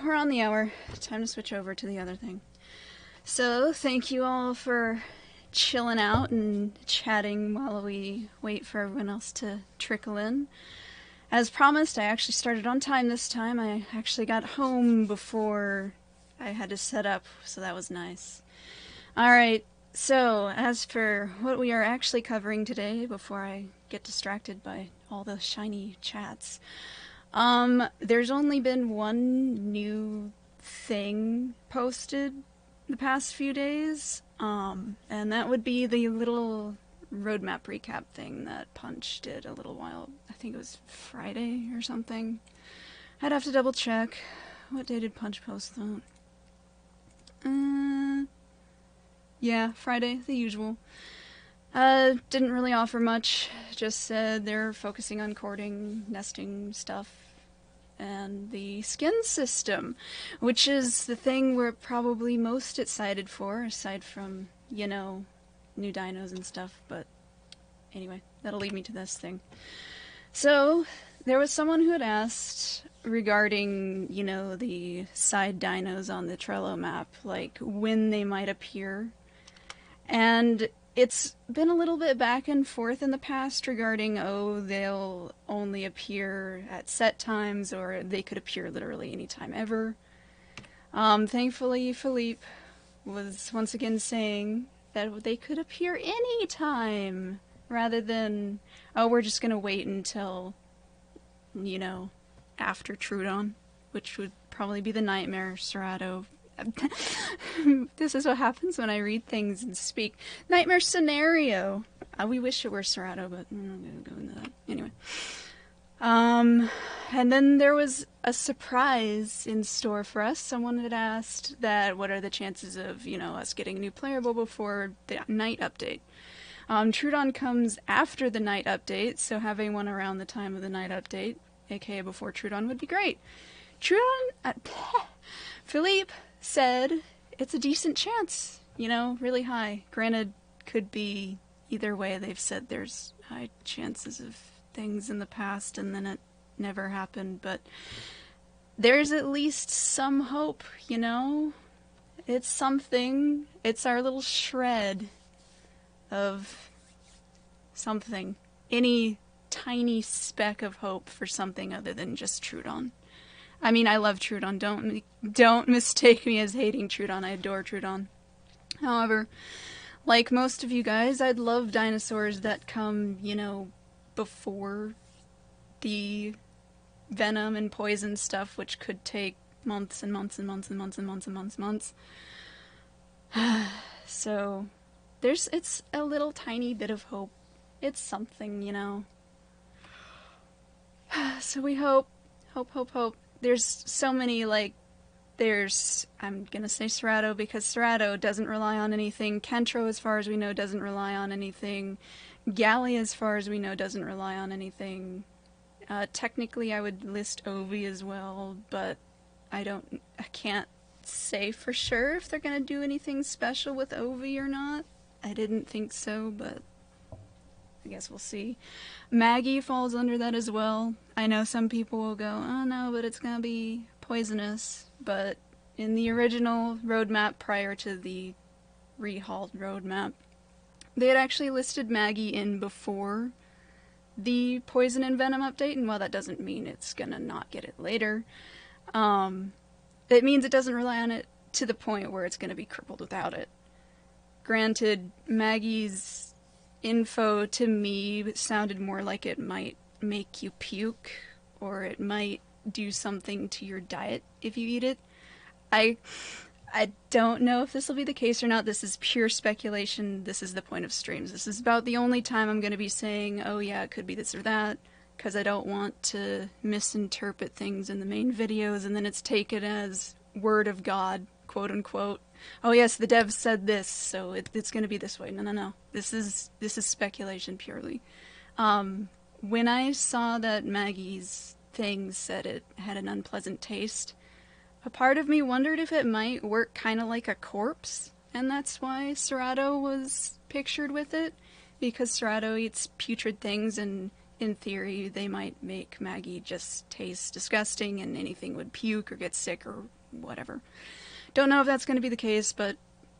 we're on the hour. Time to switch over to the other thing. So, thank you all for chilling out and chatting while we wait for everyone else to trickle in. As promised, I actually started on time this time. I actually got home before I had to set up, so that was nice. Alright, so as for what we are actually covering today, before I get distracted by all the shiny chats, there's only been one new thing posted the past few days, and that would be the little roadmap recap thing that Punch did a little while. I think it was Friday or something. I'd have to double check. What day did Punch post that? Yeah, Friday, the usual. Didn't really offer much. Just said they're focusing on courting, nesting stuff, and the skin system, which is the thing we're probably most excited for, aside from, you know, new dinos and stuff, but anyway, that'll lead me to this thing. So, there was someone who had asked regarding, you know, the side dinos on the Trello map, like, when they might appear. And it's been a little bit back and forth in the past regarding, oh, they'll only appear at set times, or they could appear literally anytime ever. Thankfully, Philippe was once again saying that they could appear anytime, rather than, oh, we're just gonna wait until, you know, after Trudon, which would probably be the nightmare Serato. This is what happens when I read things and speak. Nightmare scenario. We wish it were Serato, but I'm not gonna go into that. Anyway. And then there was a surprise in store for us. Someone had asked that what are the chances of, you know, us getting a new playable before the night update. Trudon comes after the night update, so having one around the time of the night update, aka before Trudon, would be great. Trudon, Philippe said it's a decent chance, you know, really high. Granted, could be either way. They've said there's high chances of things in the past and then it never happened, but there's at least some hope, you know? It's something. It's our little shred of something. Any tiny speck of hope for something other than just Trudon. I mean, I love Trudon. Don't mistake me as hating Trudon. I adore Trudon. However, like most of you guys, I'd love dinosaurs that come, you know, before the venom and poison stuff, which could take months and months and months and months and months and months and months. So, it's a little tiny bit of hope. It's something, you know. So we hope. There's so many, like, I'm gonna say Serato because Serato doesn't rely on anything. Kentro, as far as we know, doesn't rely on anything. Galley, as far as we know, doesn't rely on anything. Technically, I would list Ovi as well, but I can't say for sure if they're gonna do anything special with Ovi or not. I didn't think so, but I guess we'll see. Maggie falls under that as well. I know some people will go, oh no, but it's gonna be poisonous. But in the original roadmap prior to the rehauled roadmap, they had actually listed Maggie in before the poison and venom update, and while that doesn't mean it's gonna not get it later, it means it doesn't rely on it to the point where it's gonna be crippled without it. Granted, Maggie's info to me sounded more like it might make you puke, or it might do something to your diet if you eat it. I don't know if this will be the case or not. This is pure speculation. This is the point of streams. This is about the only time I'm going to be saying, oh yeah, it could be this or that, because I don't want to misinterpret things in the main videos and then it's taken as word of God, quote unquote. Oh yes, the devs said this, so it's going to be this way. No. This is speculation purely. When I saw that Maggie's thing said it had an unpleasant taste, a part of me wondered if it might work kind of like a corpse, and that's why Serato was pictured with it, because Serato eats putrid things, and in theory they might make Maggie just taste disgusting and anything would puke or get sick or whatever. Don't know if that's going to be the case, but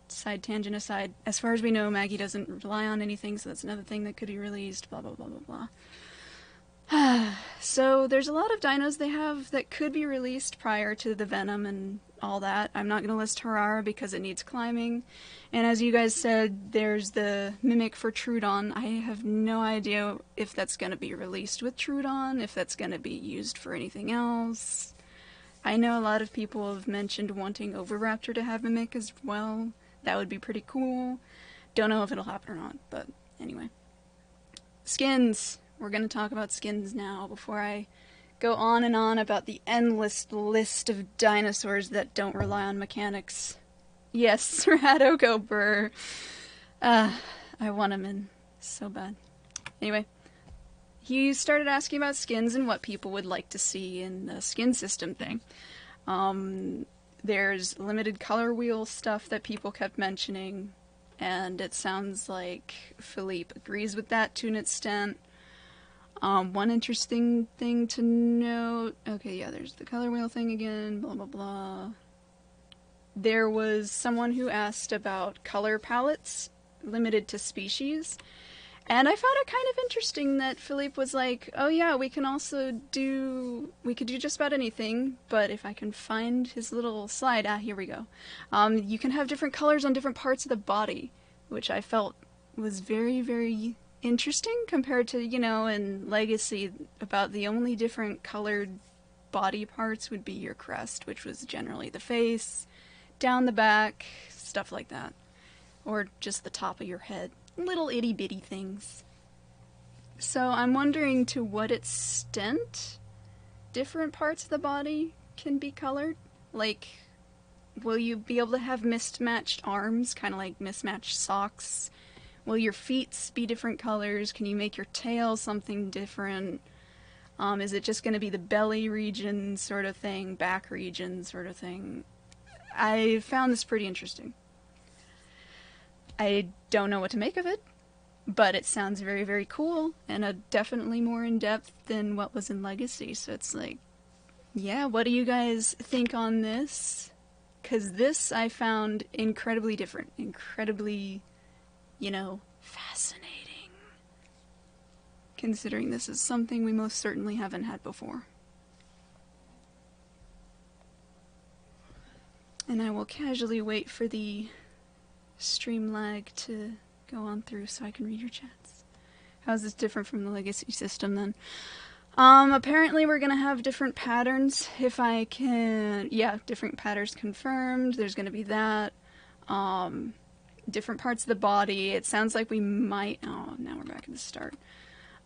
side tangent aside, as far as we know, Maggie doesn't rely on anything, so that's another thing that could be released, blah blah blah blah blah. So there's a lot of dinos they have that could be released prior to the Venom and all that. I'm not going to list Harara because it needs climbing. And as you guys said, there's the Mimic for Trudon. I have no idea if that's going to be released with Trudon, if that's going to be used for anything else. I know a lot of people have mentioned wanting Oviraptor to have Mimic as well. That would be pretty cool. Don't know if it'll happen or not, but anyway. Skins. We're going to talk about skins now before I go on and on about the endless list of dinosaurs that don't rely on mechanics. Yes, Seraph, go burr. I want him in so bad. Anyway, he started asking about skins and what people would like to see in the skin system thing. There's limited color wheel stuff that people kept mentioning, and it sounds like Philippe agrees with that to an extent. One interesting thing to note, okay, yeah, there's the color wheel thing again, blah blah blah. There was someone who asked about color palettes limited to species, and I found it kind of interesting that Philippe was like, oh yeah, we could do just about anything, but if I can find his little slide, here we go. You can have different colors on different parts of the body, which I felt was very, very interesting compared to, you know, in Legacy, about the only different colored body parts would be your crest, which was generally the face, down the back, stuff like that. Or just the top of your head. Little itty bitty things. So I'm wondering to what extent different parts of the body can be colored. Like, will you be able to have mismatched arms, kind of like mismatched socks? Will your feet be different colors? Can you make your tail something different? Is it just going to be the belly region sort of thing, back region sort of thing? I found this pretty interesting. I don't know what to make of it, but it sounds very, very cool, and definitely more in-depth than what was in Legacy, so it's like, yeah, what do you guys think on this? Because this I found incredibly different, incredibly, you know, fascinating, considering this is something we most certainly haven't had before. And I will casually wait for the stream lag to go on through so I can read your chats. How is this different from the Legacy system then? Apparently we're gonna have different patterns, if I can... Yeah, different patterns confirmed, there's gonna be that. Different parts of the body, it sounds like we might... Oh, now we're back at the start.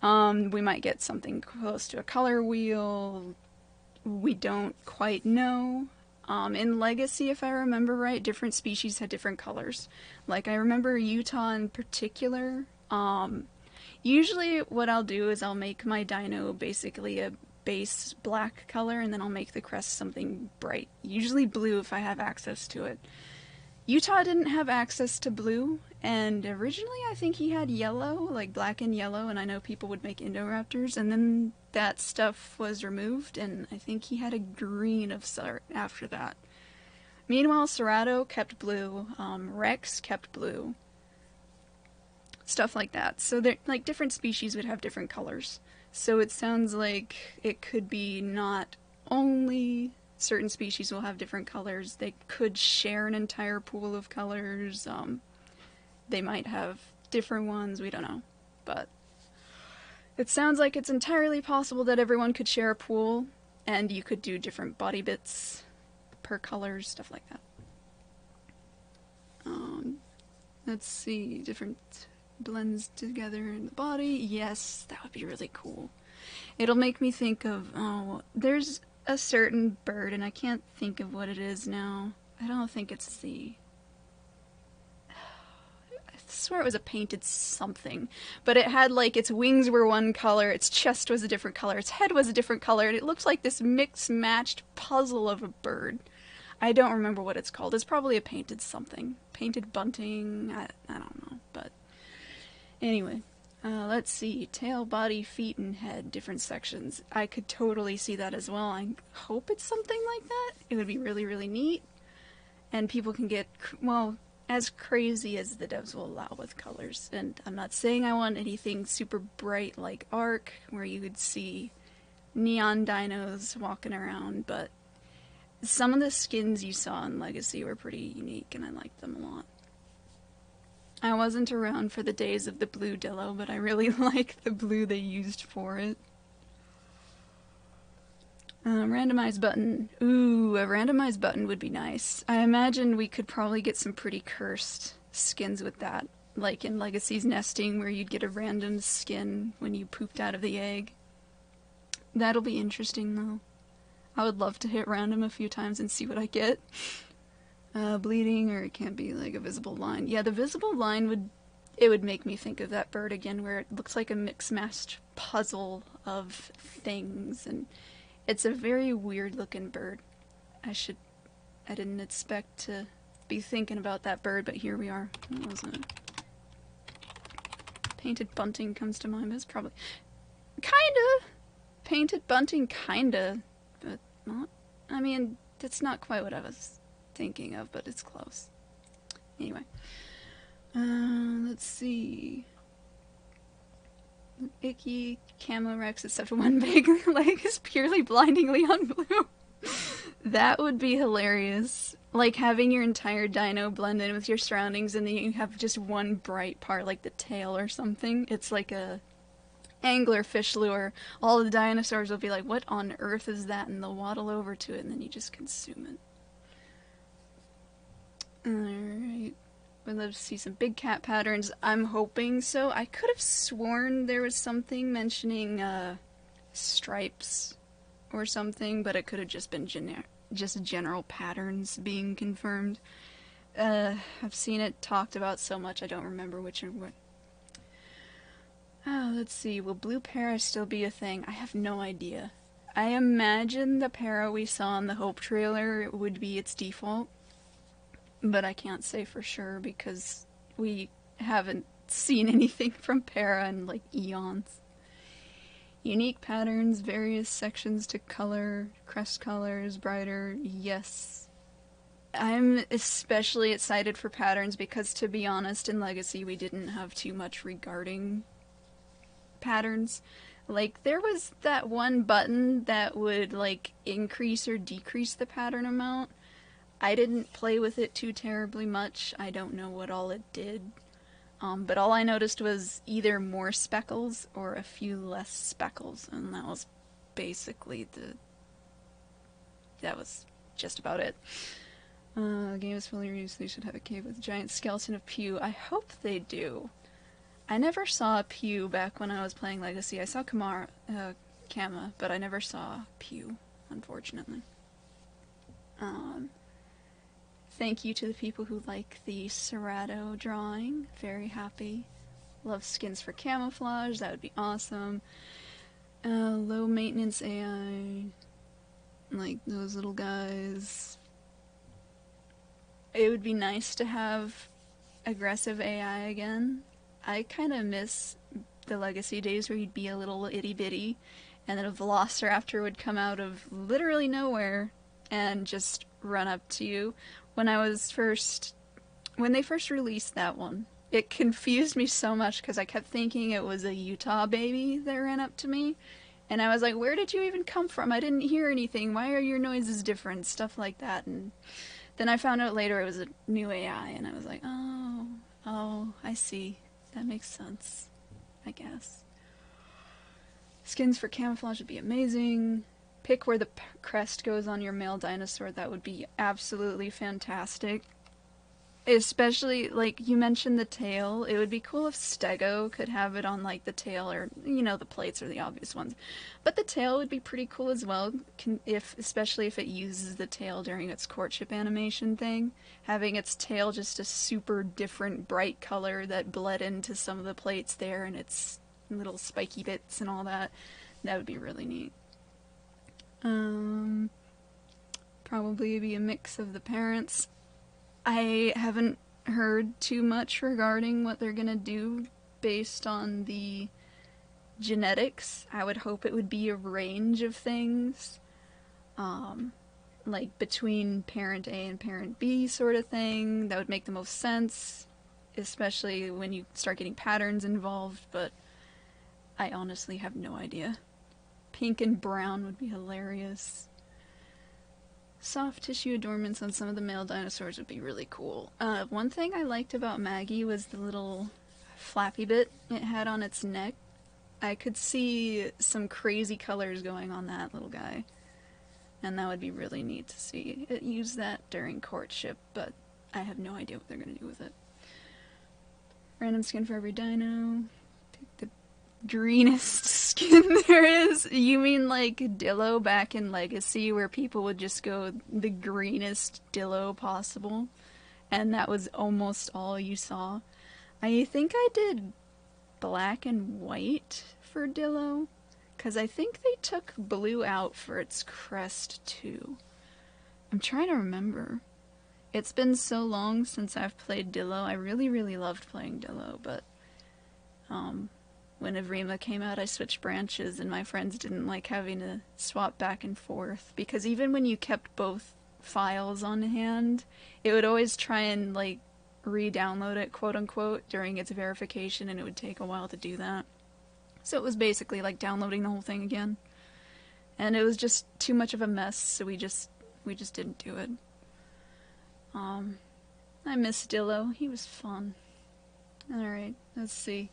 We might get something close to a color wheel. We don't quite know. In Legacy, if I remember right, different species had different colors. Like, I remember Utah in particular. Usually what I'll do is I'll make my dino basically a base black color, and then I'll make the crest something bright. Usually blue if I have access to it. Utah didn't have access to blue, and originally I think he had yellow, like black and yellow, and I know people would make Indoraptors, and then that stuff was removed, and I think he had a green of sort after that. Meanwhile, Seraph kept blue, Rex kept blue, stuff like that. So they're, like, different species would have different colors. So it sounds like it could be not only certain species will have different colors, they could share an entire pool of colors, they might have different ones, we don't know, but it sounds like it's entirely possible that everyone could share a pool, and you could do different body bits per colors, stuff like that. Let's see, different blends together in the body. Yes, that would be really cool. It'll make me think of, oh, there's a certain bird, and I can't think of what it is now. I don't think it's the... I swear it was a painted something. But it had, like, its wings were one color, its chest was a different color, its head was a different color, and it looks like this mixed-matched puzzle of a bird. I don't remember what it's called. It's probably a painted something. Painted bunting, I don't know, but... Anyway, Let's see. Tail, body, feet, and head. Different sections. I could totally see that as well. I hope it's something like that. It would be really, really neat. And people can get, well, as crazy as the devs will allow with colors. And I'm not saying I want anything super bright like Ark, where you would see neon dinos walking around, but some of the skins you saw in Legacy were pretty unique, and I liked them a lot. I wasn't around for the days of the blue Dillo, but I really like the blue they used for it. Randomized button. Ooh, a randomized button would be nice. I imagine we could probably get some pretty cursed skins with that. Like in Legacy's nesting, where you'd get a random skin when you pooped out of the egg. That'll be interesting, though. I would love to hit random a few times and see what I get. Bleeding, or it can't be like a visible line. Yeah, the visible line would make me think of that bird again, where it looks like a mix-matched puzzle of things, and it's a very weird-looking bird. I didn't expect to be thinking about that bird, but here we are. What was it? Painted bunting comes to mind, but it's probably... Kinda! Painted bunting, kinda. But not... I mean, that's not quite what I was thinking of, but it's close. Anyway. Let's see. Icky Camo Rex, except for one big leg, is purely blindingly on blue. That would be hilarious. Like having your entire dino blend in with your surroundings, and then you have just one bright part, like the tail or something. It's like a anglerfish lure. All the dinosaurs will be like, what on earth is that? And they'll waddle over to it, and then you just consume it. Alright. We'd love to see some big cat patterns. I'm hoping so. I could have sworn there was something mentioning stripes or something, but it could have just been general patterns being confirmed. I've seen it talked about so much I don't remember which and what. Oh, let's see. Will blue para still be a thing? I have no idea. I imagine the para we saw in the Hope trailer would be its default. But I can't say for sure because we haven't seen anything from Para in like eons. Unique patterns, various sections to color, crest colors, brighter, yes. I'm especially excited for patterns because, to be honest, in Legacy we didn't have too much regarding patterns. Like, there was that one button that would like increase or decrease the pattern amount. I didn't play with it too terribly much. I don't know what all it did. But all I noticed was either more speckles or a few less speckles. And that was basically that was just about it. Game is fully released. They should have a cave with a giant skeleton of Pew. I hope they do. I never saw a Pew back when I was playing Legacy. I saw Kama, but I never saw Pew, unfortunately. Thank you to the people who like the Serato drawing. Very happy. Love skins for camouflage. That would be awesome. Low maintenance AI. Like those little guys. It would be nice to have aggressive AI again. I kind of miss the Legacy days where you'd be a little itty bitty and then a Velociraptor would come out of literally nowhere and just run up to you. When they first released that one, it confused me so much because I kept thinking it was a Utah baby that ran up to me. And I was like, where did you even come from? I didn't hear anything. Why are your noises different? Stuff like that. And then I found out later it was a new AI, and I was like, oh, I see. That makes sense, I guess. Skins for camouflage would be amazing. Pick where the crest goes on your male dinosaur. That would be absolutely fantastic. Especially, like, you mentioned the tail. It would be cool if Stego could have it on, like, the tail, or, you know, the plates are the obvious ones. But the tail would be pretty cool as well, especially if it uses the tail during its courtship animation thing. Having its tail just a super different bright color that bled into some of the plates there, and its little spiky bits and all that. That would be really neat. Probably be a mix of the parents. I haven't heard too much regarding what they're gonna do based on the genetics. I would hope it would be a range of things. Like between parent A and parent B sort of thing. That would make the most sense, especially when you start getting patterns involved, but I honestly have no idea. Pink and brown would be hilarious. Soft tissue adornments on some of the male dinosaurs would be really cool. One thing I liked about Maggie was the little flappy bit it had on its neck. I could see some crazy colors going on that little guy. And that would be really neat to see it use that during courtship, but I have no idea what they're going to do with it. Random skin for every dino. Pick the greenest skin there is. You mean like Dillo back in Legacy, where people would just go the greenest Dillo possible? And that was almost all you saw. I think I did black and white for Dillo. Because I think they took blue out for its crest, too. I'm trying to remember. It's been so long since I've played Dillo. I really, really loved playing Dillo, but when Evrima came out, I switched branches, and my friends didn't like having to swap back and forth. Because even when you kept both files on hand, it would always try and, like, re-download it, quote-unquote, during its verification, and it would take a while to do that. So it was basically like downloading the whole thing again. And it was just too much of a mess, so we just didn't do it. I miss Dillo. He was fun. Alright, let's see.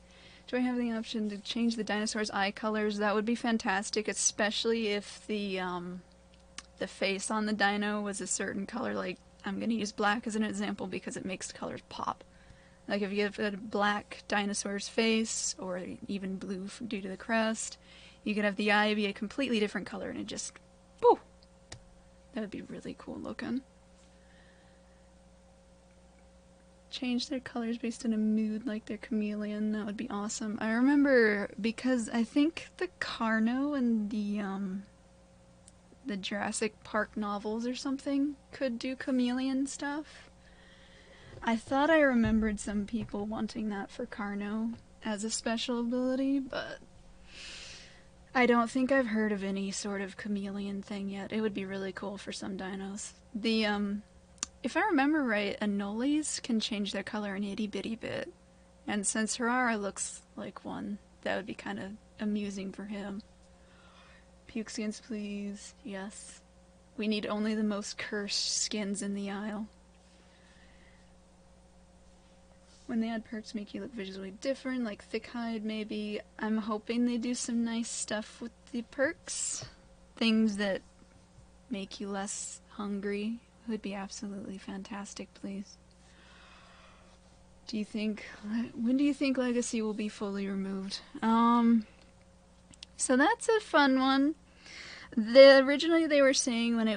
Do I have the option to change the dinosaur's eye colors? That would be fantastic, especially if the face on the dino was a certain color. Like, I'm going to use black as an example because it makes the colors pop. Like if you have a black dinosaur's face, or even blue due to the crest, you could have the eye be a completely different color and it just, woo! That would be really cool looking. Change their colors based on a mood like their chameleon, that would be awesome. I remember, because I think the Carno and the Jurassic Park novels or something could do chameleon stuff. I thought I remembered some people wanting that for Carno as a special ability, but I don't think I've heard of any sort of chameleon thing yet. It would be really cool for some dinos. If I remember right, Anoles can change their color an itty bitty bit, and since Harara looks like one, that would be kind of amusing for him. Puke skins, please. Yes. We need only the most cursed skins in the aisle. When they add perks make you look visually different, like thick hide maybe. I'm hoping they do some nice stuff with the perks. Things that make you less hungry would be absolutely fantastic, please. When do you think Legacy will be fully removed? So that's a fun one. Originally they were saying when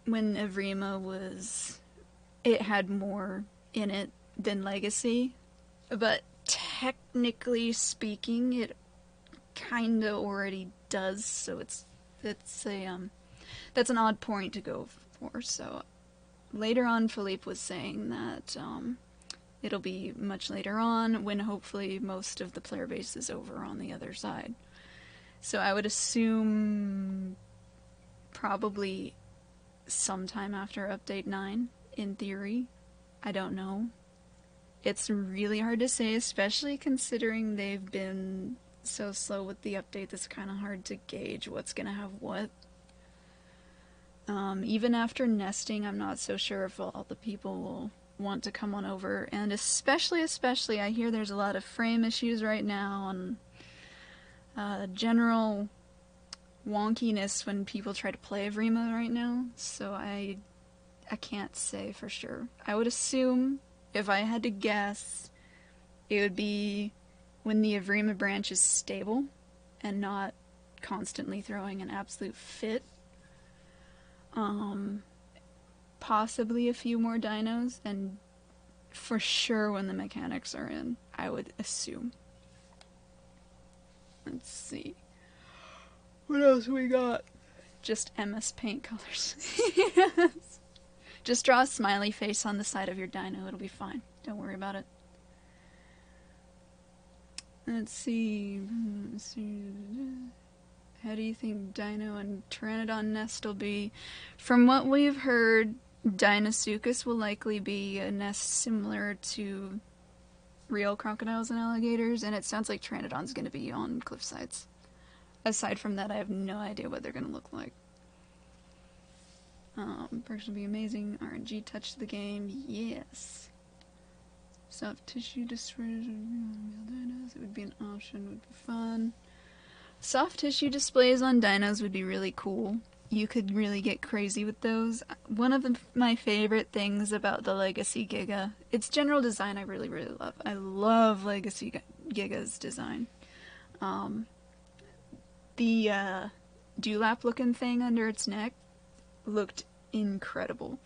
Evrima it had more in it than Legacy, but technically speaking, it kinda already does, so that's an odd point to go for. So later on, Philippe was saying that it'll be much later on, when hopefully most of the player base is over on the other side. So I would assume probably sometime after Update 9, in theory. I don't know. It's really hard to say, especially considering they've been so slow with the update. It's kind of hard to gauge what's going to have what. Even after nesting, I'm not so sure if all the people will want to come on over. And especially, I hear there's a lot of frame issues right now, and general wonkiness when people try to play Evrima right now. So I can't say for sure. I would assume, if I had to guess, it would be when the Evrima branch is stable and not constantly throwing an absolute fit. Possibly a few more dinos, and for sure when the mechanics are in, I would assume. Let's see. What else we got? Just MS Paint colors. Yes. Just draw a smiley face on the side of your dino. It'll be fine. Don't worry about it. Let's see. How do you think Dino and Pteranodon nest will be? From what we've heard, Deinosuchus will likely be a nest similar to real crocodiles and alligators, and it sounds like Pteranodon's going to be on cliff sides. Aside from that, I have no idea what they're going to look like. Perks will be amazing. RNG touched the game. Yes. Soft tissue displays on dinos. It would be an option. Would be fun. Soft tissue displays on dinos would be really cool. You could really get crazy with those. One of my favorite things about the Legacy Giga, its general design I really, really love. I love Legacy Giga's design. The dewlap looking thing under its neck looked incredible.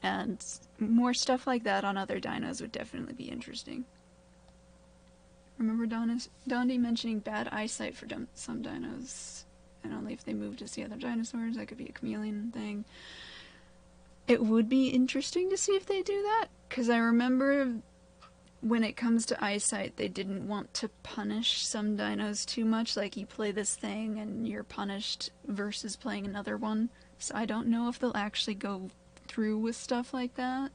And more stuff like that on other dinos would definitely be interesting. Remember Dondi mentioning bad eyesight for some dinos, and only if they move to see other dinosaurs. That could be a chameleon thing. It would be interesting to see if they do that, because I remember when it comes to eyesight, they didn't want to punish some dinos too much, like you play this thing and you're punished versus playing another one. So I don't know if they'll actually go through with stuff like that.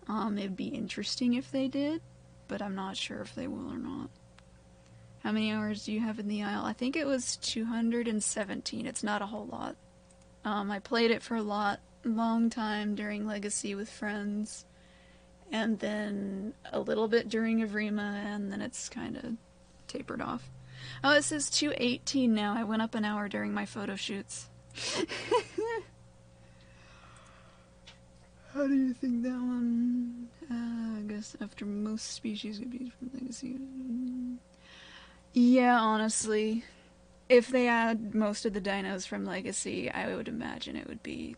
It'd be interesting if they did, but I'm not sure if they will or not. How many hours do you have in the Isle? I think it was 217. It's not a whole lot. I played it for a long time during Legacy with friends, and then a little bit during Evrima, and then it's kind of tapered off. Oh, it says 218 now. I went up an hour during my photo shoots. How do you think that one? I guess after most species could be from Legacy. Yeah, honestly, if they add most of the dinos from Legacy, I would imagine it would be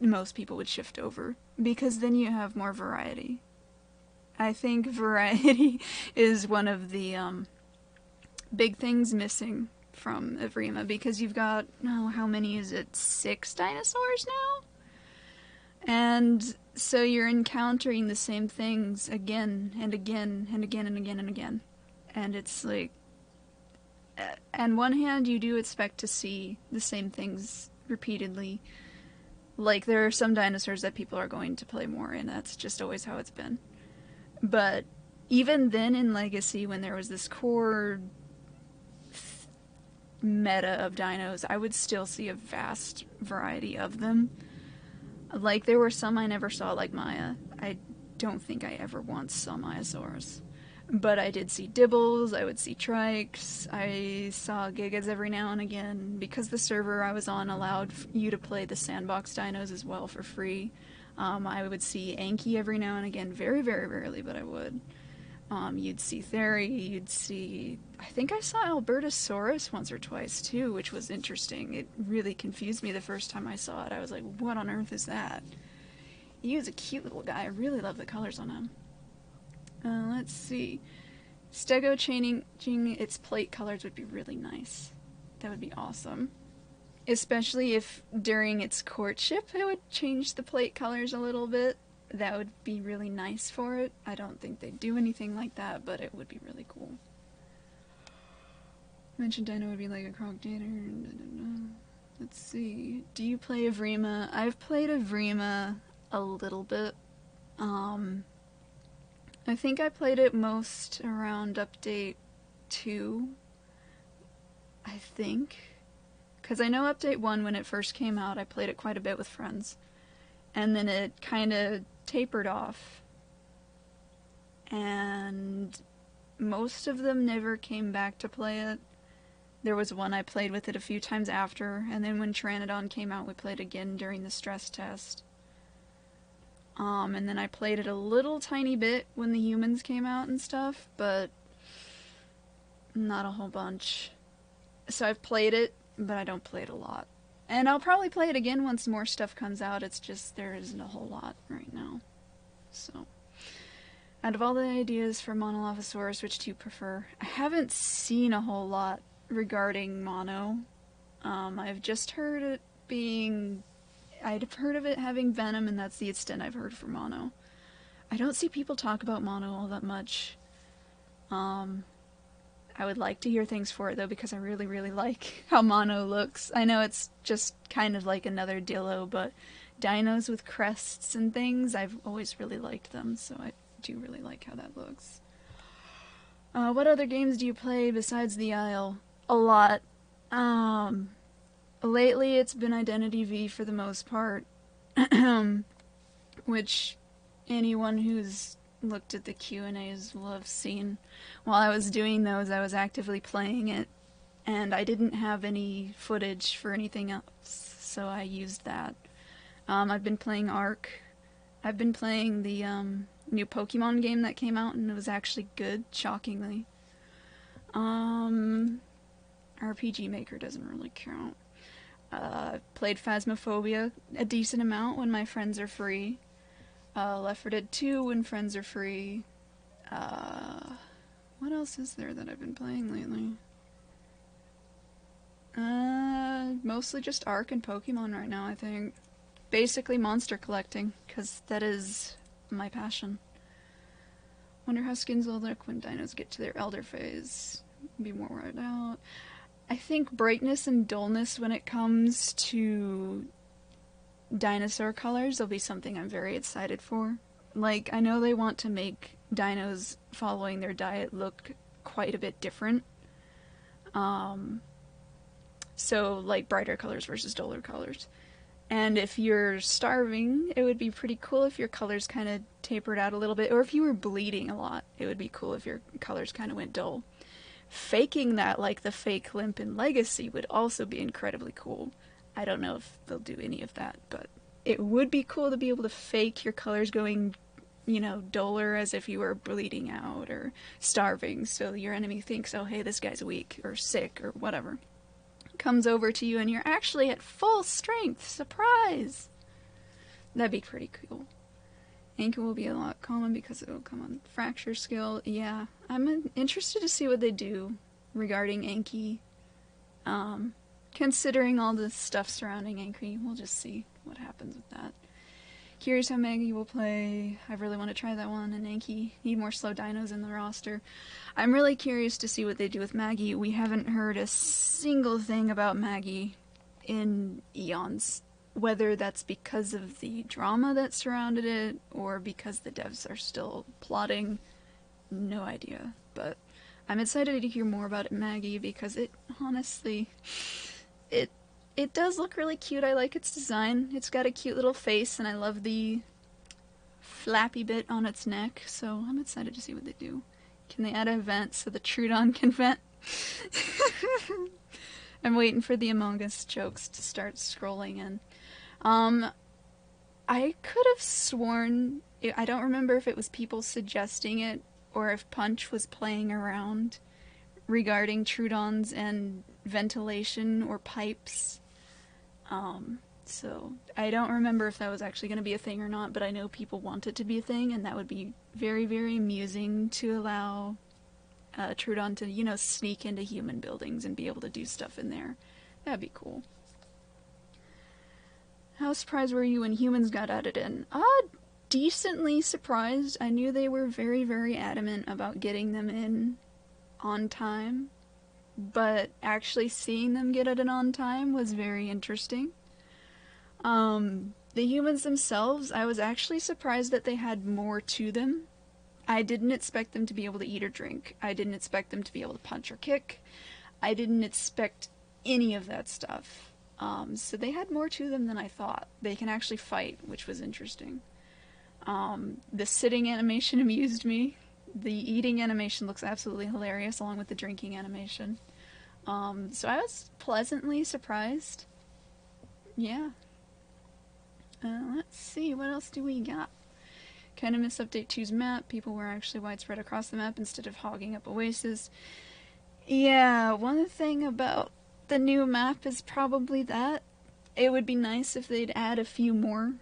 most people would shift over, because then you have more variety. I think variety is one of the big things missing from Evrima, because you've got, how many is it? 6 dinosaurs now? And so you're encountering the same things again and again and again and again and again. And it's like, on one hand, you do expect to see the same things repeatedly. Like, there are some dinosaurs that people are going to play more in. That's just always how it's been. But even then in Legacy, when there was this core meta of dinos, I would still see a vast variety of them. Like, there were some I never saw, like Maya. I don't think I ever once saw Mayasaurus. But I did see Dibbles, I would see Trikes, I saw Giga'S every now and again, because the server I was on allowed you to play the sandbox dinos as well for free. I would see Anki every now and again, very, very rarely, but I would. You'd see Theory, you'd see... I think I saw Albertosaurus once or twice, too, which was interesting. It really confused me the first time I saw it. I was like, what on earth is that? He was a cute little guy. I really love the colors on him. Let's see. Stego changing its plate colors would be really nice. That would be awesome. Especially if during its courtship it would change the plate colors a little bit. That would be really nice for it. I don't think they'd do anything like that, but it would be really cool. Mentioned Dino would be like a crocodile. Let's see. Do you play Evrima? I've played Evrima a little bit. I think I played it most around update 2. I think. Because I know update 1, when it first came out, I played it quite a bit with friends. And then it kind of tapered off. And most of them never came back to play it. There was one I played with it a few times after, and then when Pteranodon came out, we played again during the stress test. And then I played it a little tiny bit when the humans came out and stuff, but not a whole bunch. So I've played it, but I don't play it a lot. And I'll probably play it again once more stuff comes out. It's just there isn't a whole lot right now. So, out of all the ideas for Monolophosaurus, which do you prefer? I haven't seen a whole lot regarding Mono. I've just heard it being... I'd heard of it having venom, and that's the extent I've heard for Mono. I don't see people talk about Mono all that much. I would like to hear things for it, though, because I really, really like how Mono looks. I know it's just kind of like another Dillo, but dinos with crests and things, I've always really liked them, so I do really like how that looks. What other games do you play besides the Isle? A lot. Lately it's been Identity V for the most part, which anyone who's looked at the Q&As will have seen. While I was doing those, I was actively playing it, and I didn't have any footage for anything else, so I used that. I've been playing Ark. I've been playing the new Pokemon game that came out, and it was actually good, shockingly. RPG Maker doesn't really count. Played Phasmophobia a decent amount when my friends are free. Left 4 Dead 2 when friends are free. What else is there that I've been playing lately? Mostly just Ark and Pokemon right now, I think. Basically monster collecting, because that is my passion. Wonder how skins will look when dinos get to their elder phase. Be more worried out. I think brightness and dullness when it comes to dinosaur colors will be something I'm very excited for. Like, I know they want to make dinos following their diet look quite a bit different. So, like, brighter colors versus duller colors. And if you're starving, it would be pretty cool if your colors kind of tapered out a little bit. Or if you were bleeding a lot, it would be cool if your colors kind of went dull. Faking that like the fake limp in Legacy would also be incredibly cool. I don't know if they'll do any of that, but it would be cool to be able to fake your colors going, you know, duller as if you were bleeding out or starving, so your enemy thinks, oh hey, this guy's weak or sick or whatever. Comes over to you and you're actually at full strength. Surprise! That'd be pretty cool. Anki will be a lot common because it will come on fracture skill. Yeah, I'm interested to see what they do regarding Anki. Considering all the stuff surrounding Anki, we'll just see what happens with that. Curious how Maggie will play. I really want to try that one, and Anki need more slow dinos in the roster. I'm really curious to see what they do with Maggie. We haven't heard a single thing about Maggie in eons. Whether that's because of the drama that surrounded it, or because the devs are still plotting, no idea. But I'm excited to hear more about Maggie, because it, honestly, it does look really cute. I like its design. It's got a cute little face, and I love the flappy bit on its neck, so I'm excited to see what they do. Can they add an event so the Trudon can vent? I'm waiting for the Among Us jokes to start scrolling in. I could have sworn, I don't remember if it was people suggesting it, or if Punch was playing around regarding Trudons and ventilation or pipes. So I don't remember if that was actually going to be a thing or not, but I know people want it to be a thing, and that would be very, very amusing to allow Trudon to, you know, sneak into human buildings and be able to do stuff in there. That'd be cool. How surprised were you when humans got added in? Decently surprised. I knew they were very, very adamant about getting them in on time, but actually seeing them get it on time was very interesting. The humans themselves, I was actually surprised that they had more to them. I didn't expect them to be able to eat or drink. I didn't expect them to be able to punch or kick. I didn't expect any of that stuff. So they had more to them than I thought. They can actually fight, which was interesting. The sitting animation amused me. The eating animation looks absolutely hilarious, along with the drinking animation. So I was pleasantly surprised. Yeah. Let's see, what else do we got? Kind of miss Update 2's map. People were actually widespread across the map instead of hogging up Oasis. Yeah, one thing about the new map is probably that. It would be nice if they'd add a few more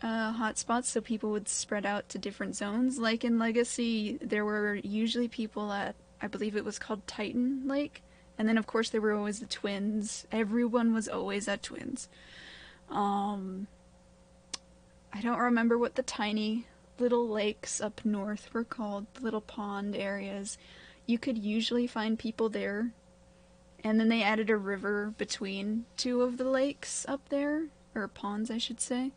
hotspots so people would spread out to different zones. Like in Legacy, there were usually people at, I believe it was called Titan Lake, and then of course there were always the Twins. Everyone was always at Twins. I don't remember what the tiny little lakes up north were called, little pond areas. you could usually find people there. And then they added a river between two of the lakes up there, or ponds, I should say,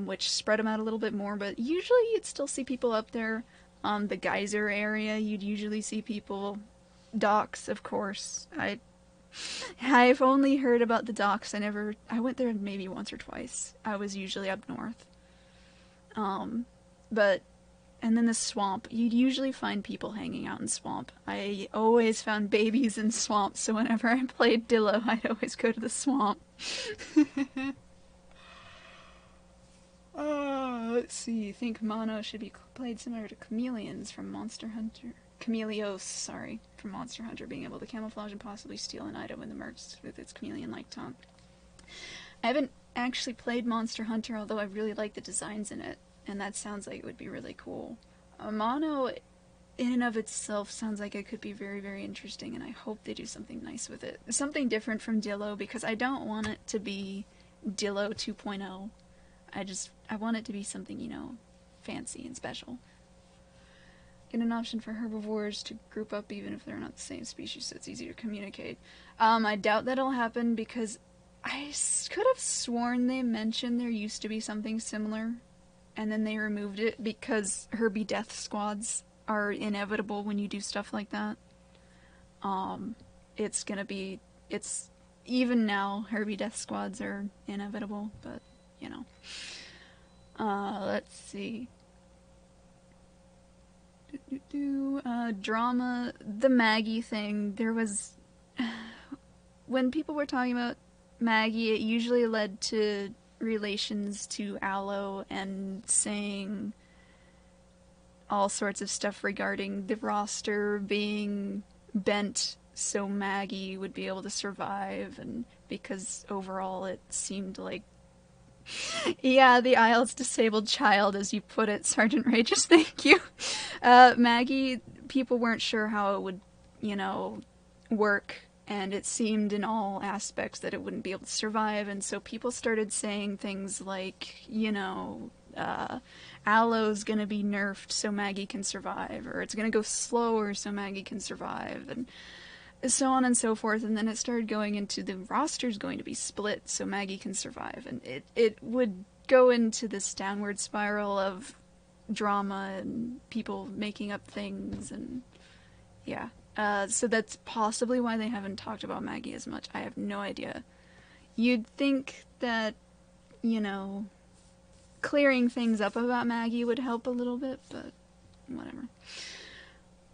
which spread them out a little bit more. But usually you'd still see people up there. The geyser area, you'd usually see people. Docks, of course. I've only heard about the docks. I went there maybe once or twice. I was usually up north. And then the swamp. You'd usually find people hanging out in swamp. I always found babies in swamp, so whenever I played Dillo, I'd always go to the swamp. Let's see. I think Mono should be played similar to chameleons from Monster Hunter. Chameleos, sorry, from Monster Hunter, being able to camouflage and possibly steal an item when the mercs with its chameleon-like tongue. I haven't actually played Monster Hunter, although I really like the designs in it, and that sounds like it would be really cool. Mono, in and of itself, sounds like it could be very, very interesting, and I hope they do something nice with it. Something different from Dillo, because I don't want it to be Dillo 2.0. I want it to be something, you know, fancy and special. Get an option for herbivores to group up even if they're not the same species, so it's easier to communicate. I doubt that'll happen because I could have sworn they mentioned there used to be something similar, and then they removed it because Herbie death squads are inevitable when you do stuff like that. It's even now, Herbie death squads are inevitable, but, you know. Let's see. Drama, the Maggie thing, there was... when people were talking about Maggie, it usually led to relations to Aloe and saying all sorts of stuff regarding the roster being bent so Maggie would be able to survive, and because overall it seemed like yeah, the Isle's disabled child, as you put it, Sergeant Rageous, thank you. Maggie, people weren't sure how it would, you know, work, and it seemed in all aspects that it wouldn't be able to survive, and so people started saying things like, you know, Aloe's gonna be nerfed so Maggie can survive, or it's gonna go slower so Maggie can survive, and so on and so forth, and then it started going into the roster's going to be split so Maggie can survive, and it would go into this downward spiral of drama and people making up things, and yeah. So that's possibly why they haven't talked about Maggie as much. I have no idea. You'd think that, you know, clearing things up about Maggie would help a little bit, but whatever.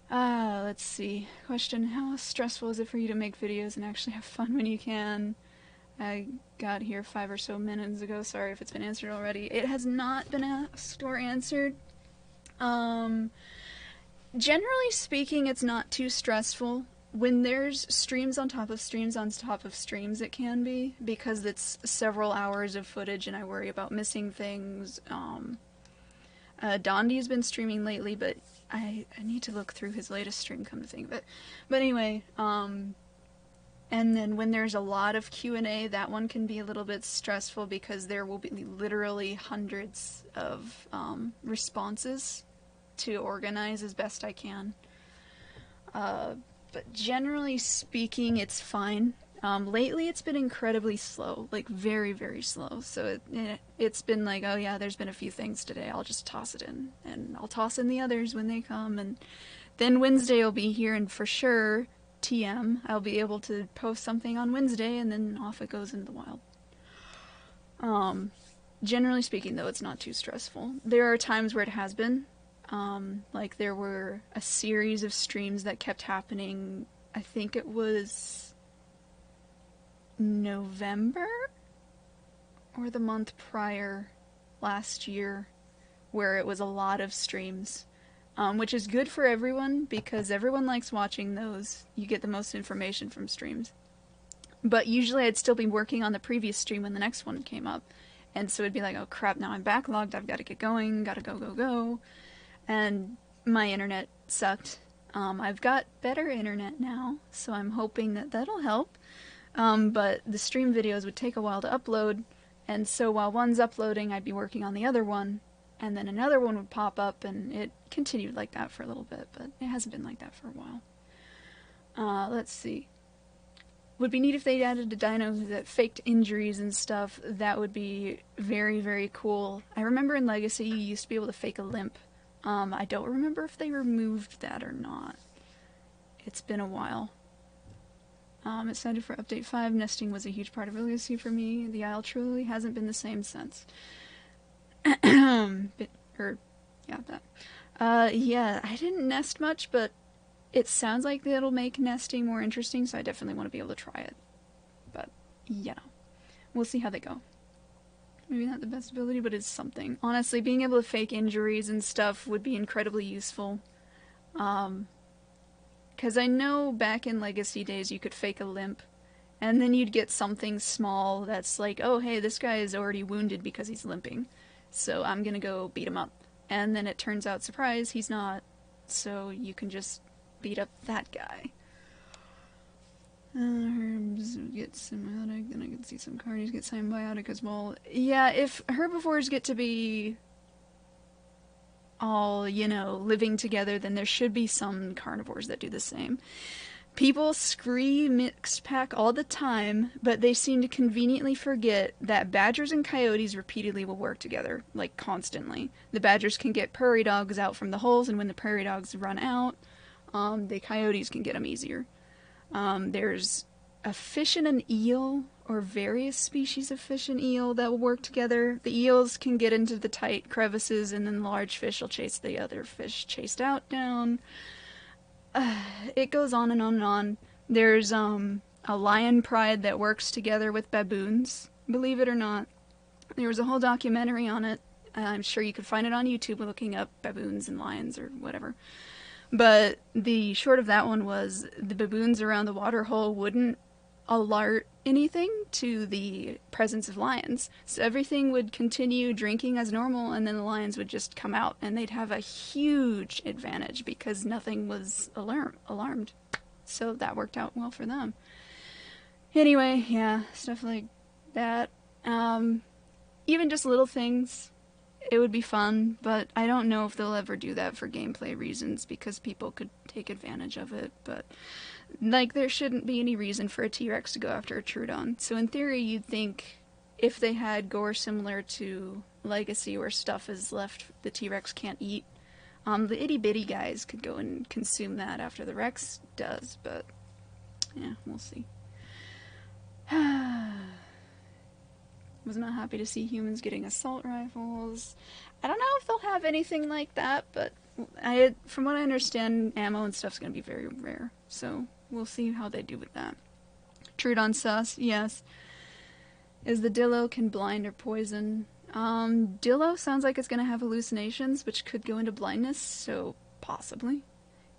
Let's see. Question, how stressful is it for you to make videos and actually have fun when you can? I got here 5 or so minutes ago. Sorry if it's been answered already. It has not been asked or answered. Generally speaking, it's not too stressful. When there's streams on top of streams on top of streams, it can be, because it's several hours of footage and I worry about missing things. Dondi's been streaming lately, but I need to look through his latest stream, come to think of it. But anyway, and then when there's a lot of Q&A, that one can be a little bit stressful because there will be literally hundreds of responses to organize as best I can. But generally speaking, it's fine. Lately it's been incredibly slow, like very, very slow. So it's been like, oh yeah, there's been a few things today, I'll just toss it in. And I'll toss in the others when they come. And then Wednesday will be here, and for sure, TM, I'll be able to post something on Wednesday, and then off it goes into the wild. Generally speaking, though, it's not too stressful. There are times where it has been. Like there were a series of streams that kept happening. I think it was November or the month prior last year, where it was a lot of streams, which is good for everyone because everyone likes watching those. You get the most information from streams. But usually I'd still be working on the previous stream when the next one came up, and so it'd be like, oh crap, now I'm backlogged, I've got to get going, gotta go. And my internet sucked. I've got better internet now, so I'm hoping that that'll help. But the stream videos would take a while to upload, and so while one's uploading, I'd be working on the other one, and then another one would pop up, and it continued like that for a little bit, but it hasn't been like that for a while. Let's see. Would be neat if they added a dino that faked injuries and stuff. That would be very, very cool. I remember in Legacy you used to be able to fake a limp. I don't remember if they removed that or not. It's been a while. Excited for Update 5. Nesting was a huge part of Legacy for me. The Isle truly hasn't been the same since. Yeah, I didn't nest much, but it sounds like it'll make nesting more interesting, so I definitely want to be able to try it. But, yeah. We'll see how they go. Maybe not the best ability, but it's something. Honestly, being able to fake injuries and stuff would be incredibly useful. Because I know back in Legacy days you could fake a limp, and then you'd get something small that's like, oh hey, this guy is already wounded because he's limping, so I'm gonna go beat him up. And then it turns out, surprise, he's not, so you can just beat up that guy. Herbs get symbiotic, then I can see some carnies get symbiotic as well. Yeah, if herbivores get to be all, you know, living together, then there should be some carnivores that do the same. People scream mixed pack all the time, but they seem to conveniently forget that badgers and coyotes repeatedly will work together, like constantly. The badgers can get prairie dogs out from the holes, and when the prairie dogs run out, the coyotes can get them easier. There's a fish and an eel, or various species of fish and eel that will work together. The eels can get into the tight crevices, and then the large fish will chase the other fish chased out down. It goes on and on and on. There's a lion pride that works together with baboons, believe it or not. There was a whole documentary on it. I'm sure you could find it on YouTube looking up baboons and lions or whatever. But the short of that one was the baboons around the water hole wouldn't alert anything to the presence of lions. So everything would continue drinking as normal, and then the lions would just come out, and they'd have a huge advantage because nothing was alarmed. So that worked out well for them. Anyway, yeah, stuff like that. Even just little things. It would be fun, but I don't know if they'll ever do that for gameplay reasons because people could take advantage of it, but like there shouldn't be any reason for a T-Rex to go after a Troodon. So in theory you'd think if they had gore similar to Legacy where stuff is left the T-Rex can't eat, the itty bitty guys could go and consume that after the Rex does, but yeah, we'll see. Was not happy to see humans getting assault rifles. I don't know if they'll have anything like that, but from what I understand, ammo and stuff's going to be very rare. So we'll see how they do with that. Troodon sus, yes. Is the Dillo can blind or poison? Dillo sounds like it's going to have hallucinations, which could go into blindness, so possibly.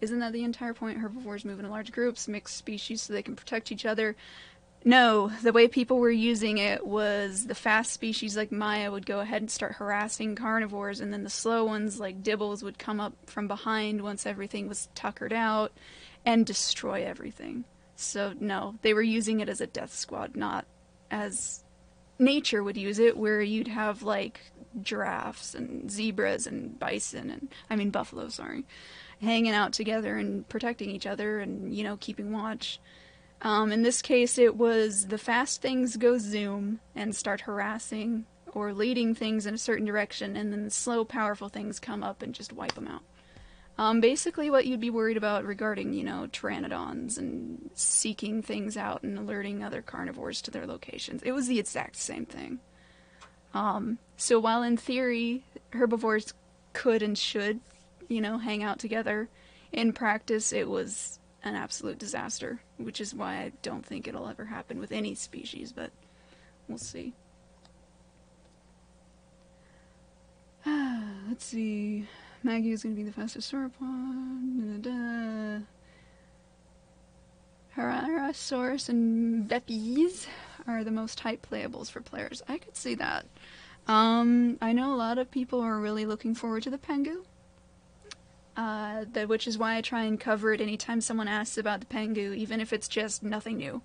Isn't that the entire point? Herbivores move in large groups, mix species so they can protect each other. No, the way people were using it was the fast species like Maya would go ahead and start harassing carnivores, and then the slow ones like Dibbles would come up from behind once everything was tuckered out and destroy everything. So no, they were using it as a death squad, not as nature would use it, where you'd have like giraffes and zebras and buffalo, hanging out together and protecting each other and, you know, keeping watch. In this case, it was the fast things go zoom and start harassing or leading things in a certain direction, and then the slow, powerful things come up and just wipe them out. Basically what you'd be worried about regarding, you know, pteranodons and seeking things out and alerting other carnivores to their locations. It was the exact same thing. So while in theory, herbivores could and should, you know, hang out together, in practice it was an absolute disaster, which is why I don't think it'll ever happen with any species, but we'll see. Let's see. Maggie is going to be the fastest sauropod. Harasaurus and Beppies are the most hype playables for players. I could see that. I know a lot of people are really looking forward to the Pengu. Which is why I try and cover it anytime someone asks about the Pengu, even if it's just nothing new.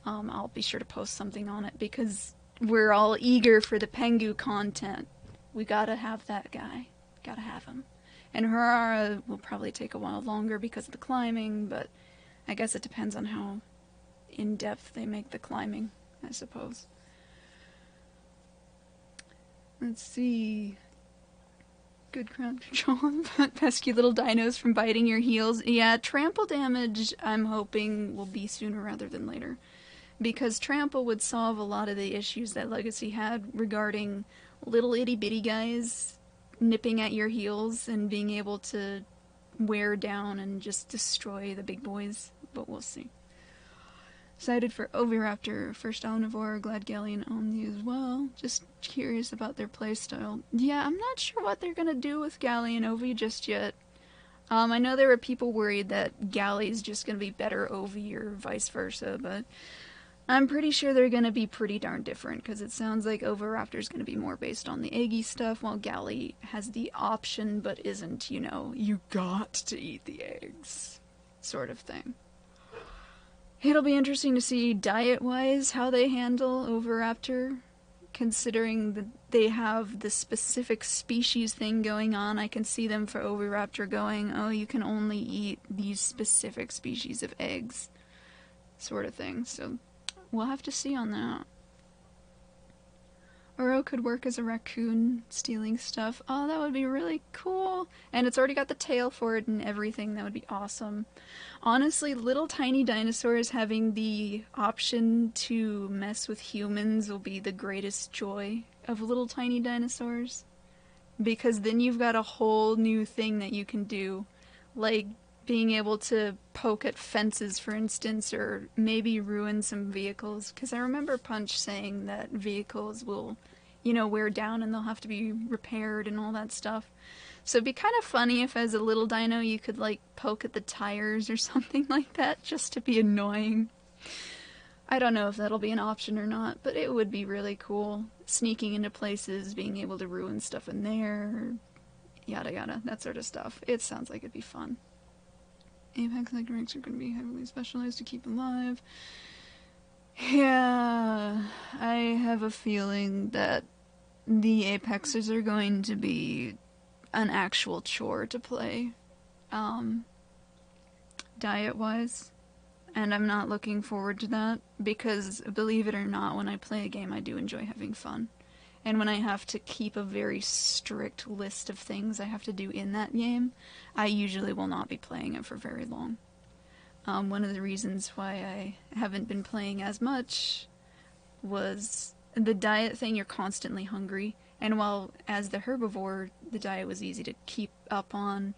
I'll be sure to post something on it, because we're all eager for the Pengu content. We gotta have that guy. Gotta have him. And Harara will probably take a while longer because of the climbing, but I guess it depends on how in-depth they make the climbing, I suppose. Let's see. Good crowd control, pesky little dinos from biting your heels. Yeah, trample damage, I'm hoping, will be sooner rather than later. Because trample would solve a lot of the issues that Legacy had regarding little itty-bitty guys nipping at your heels and being able to wear down and just destroy the big boys. But we'll see. Excited for Oviraptor, first omnivore, glad Galleon owned you as well. Just curious about their playstyle. Yeah, I'm not sure what they're gonna do with Galley and Ovi just yet. I know there were people worried that Galley's just gonna be better Ovi or vice versa, but I'm pretty sure they're gonna be pretty darn different, because it sounds like Oviraptor's gonna be more based on the eggy stuff, while Galley has the option, but isn't, you know, you got to eat the eggs sort of thing. It'll be interesting to see diet-wise how they handle Oviraptor, considering that they have the specific species thing going on. I can see them for Oviraptor going, oh, you can only eat these specific species of eggs, sort of thing, so we'll have to see on that. Oro could work as a raccoon, stealing stuff. Oh, that would be really cool. And it's already got the tail for it and everything. That would be awesome. Honestly, little tiny dinosaurs having the option to mess with humans will be the greatest joy of little tiny dinosaurs. Because then you've got a whole new thing that you can do. Like being able to poke at fences, for instance, or maybe ruin some vehicles. Because I remember Punch saying that vehicles will, you know, wear down and they'll have to be repaired and all that stuff. So it'd be kind of funny if as a little dino you could, like, poke at the tires or something like that, just to be annoying. I don't know if that'll be an option or not, but it would be really cool. Sneaking into places, being able to ruin stuff in there, yada yada, that sort of stuff. It sounds like it'd be fun. Apex ranks are going to be heavily specialized to keep alive. Yeah, I have a feeling that the Apexes are going to be an actual chore to play, diet-wise. And I'm not looking forward to that, because believe it or not, when I play a game I do enjoy having fun. And when I have to keep a very strict list of things I have to do in that game, I usually will not be playing it for very long. One of the reasons why I haven't been playing as much was the diet thing. You're constantly hungry, and while as the herbivore the diet was easy to keep up on,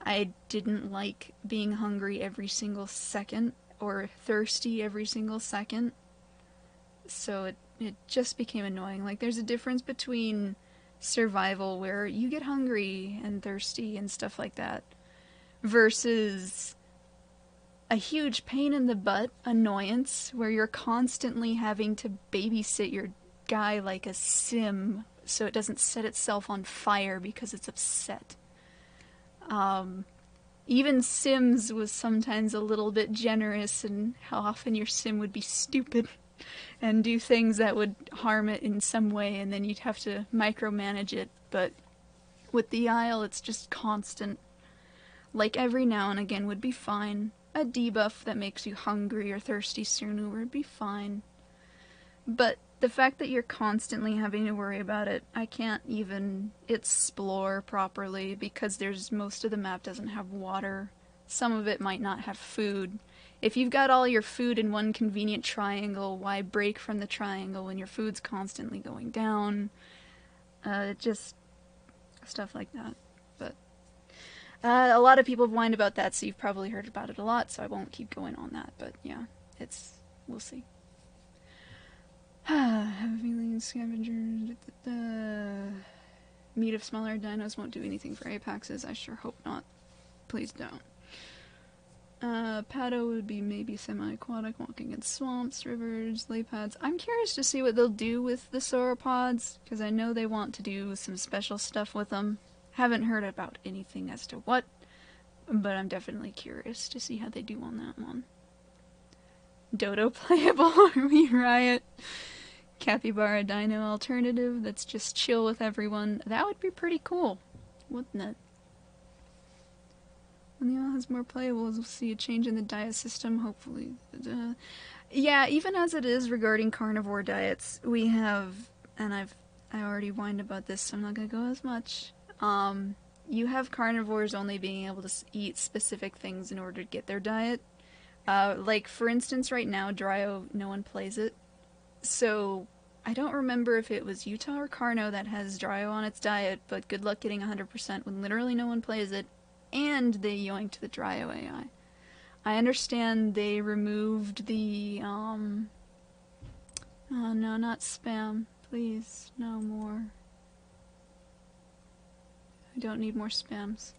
I didn't like being hungry every single second or thirsty every single second, so it just became annoying. Like, there's a difference between survival, where you get hungry and thirsty and stuff like that, versus a huge pain in the butt annoyance, where you're constantly having to babysit your guy like a sim so it doesn't set itself on fire because it's upset. Even Sims was sometimes a little bit generous in how often your sim would be stupid and do things that would harm it in some way, and then you'd have to micromanage it. But with the Isle, it's just constant. Like, every now and again would be fine. A debuff that makes you hungry or thirsty sooner would be fine. But the fact that you're constantly having to worry about it, I can't even explore properly, because most of the map doesn't have water. Some of it might not have food. If you've got all your food in one convenient triangle, why break from the triangle when your food's constantly going down? Just stuff like that. But a lot of people have whined about that, so you've probably heard about it a lot, so I won't keep going on that. But yeah, we'll see. Have a feeling scavengers. Meat of smaller dinos won't do anything for apexes. I sure hope not. Please don't. Pato would be maybe semi-aquatic, walking in swamps, rivers, lay pads. I'm curious to see what they'll do with the sauropods, because I know they want to do some special stuff with them. Haven't heard about anything as to what, but I'm definitely curious to see how they do on that one. Dodo playable Army Riot. capybara dino alternative that's just chill with everyone. That would be pretty cool, wouldn't it? When the OL has more playables, we'll see a change in the diet system, hopefully. Yeah, even as it is regarding carnivore diets, we have, and I already whined about this, so I'm not going to go as much. You have carnivores only being able to eat specific things in order to get their diet. Like, for instance, right now, Dryo, no one plays it. So, I don't remember if it was Utah or Carno that has Dryo on its diet, but good luck getting 100% when literally no one plays it, and they yoinked the Dryo AI. I understand they removed the, oh no, not spam. Please, no more. I don't need more spams.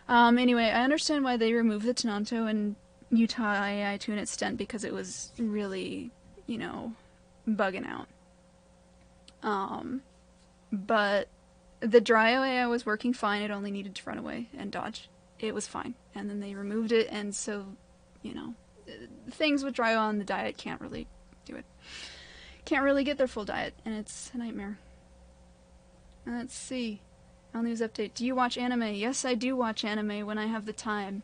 Anyway, I understand why they removed the Tonanto and Utah AI to an extent, because it was really, you know, bugging out. But the Dryo AI was working fine, it only needed to run away and dodge. It was fine. And then they removed it, and so, you know, things with Dryo on the diet can't really do it. Can't really get their full diet, and it's a nightmare. Let's see. On news update. Do you watch anime? Yes, I do watch anime when I have the time.